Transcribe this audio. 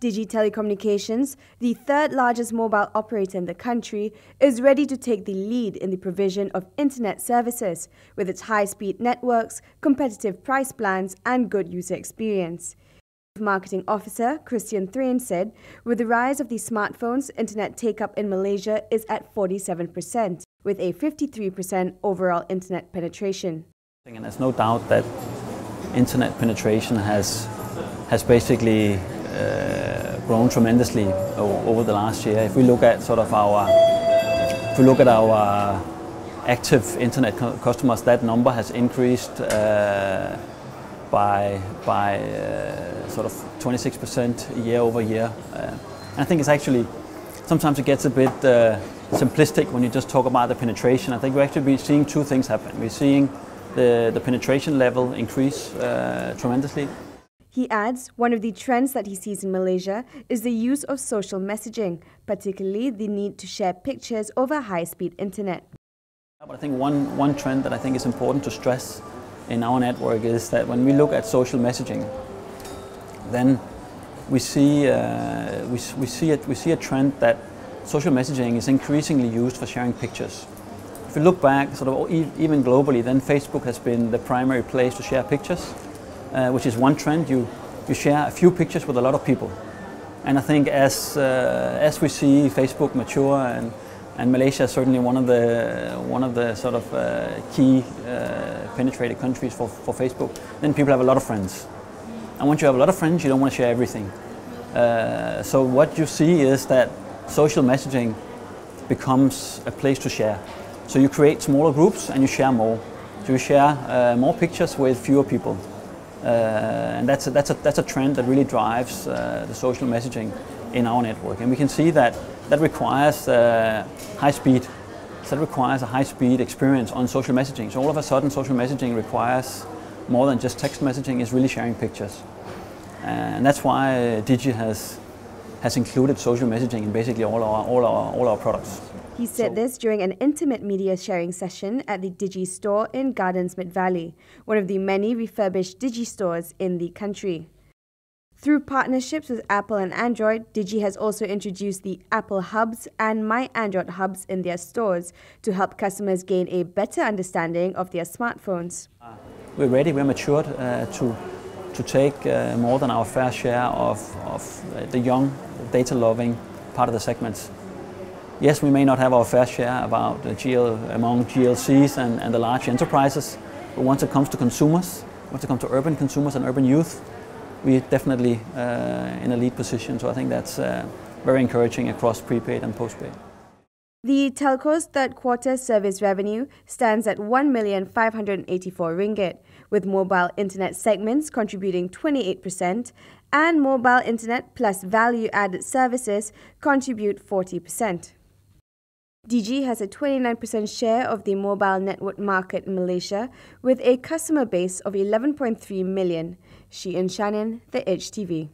DiGi Telecommunications, the third largest mobile operator in the country, is ready to take the lead in the provision of internet services with its high-speed networks, competitive price plans and good user experience. Marketing Officer Christian Thrain said, with the rise of these smartphones, internet take-up in Malaysia is at 47%, with a 53% overall internet penetration. And there's no doubt that internet penetration has basically grown tremendously over the last year. If we look at our active internet customers, that number has increased by sort of 26% year over year. And I think it's actually, sometimes it gets a bit simplistic when you just talk about the penetration. I think we're actually seeing two things happen. We're seeing the penetration level increase tremendously. He adds, one of the trends that he sees in Malaysia is the use of social messaging, particularly the need to share pictures over high-speed internet. But I think one trend that I think is important to stress in our network is that when we look at social messaging, then we see a trend that social messaging is increasingly used for sharing pictures. If you look back, sort of even globally, then Facebook has been the primary place to share pictures, which is one trend. You share a few pictures with a lot of people, and I think as we see Facebook mature and Malaysia is certainly one of the sort of key penetrated countries for Facebook, then people have a lot of friends. And once you have a lot of friends, you don't want to share everything. So what you see is that social messaging becomes a place to share. So you create smaller groups and you share more. So you share more pictures with fewer people. And that's a trend that really drives the social messaging in our network. And we can see that requires high speed. So that requires a high-speed experience on social messaging. So all of a sudden, social messaging requires more than just text messaging. It's really sharing pictures, and that's why DiGi has included social messaging in basically all our products. He said this during an intimate media sharing session at the DiGi store in Gardens Mid Valley, one of the many refurbished DiGi stores in the country. Through partnerships with Apple and Android, DiGi has also introduced the Apple Hubs and My Android Hubs in their stores to help customers gain a better understanding of their smartphones. We're ready, we're matured to take more than our fair share of the young, data-loving part of the segments. Yes, we may not have our fair share among GLCs and the large enterprises, but once it comes to consumers, once it comes to urban consumers and urban youth, we're definitely in a lead position. So I think that's very encouraging across prepaid and postpaid. The telco's third quarter service revenue stands at 1,584 ringgit, with mobile internet segments contributing 28% and mobile internet plus value-added services contribute 40%. DiGi has a 29% share of the mobile network market in Malaysia with a customer base of 11.3 million. She and Shannon, The Edge TV.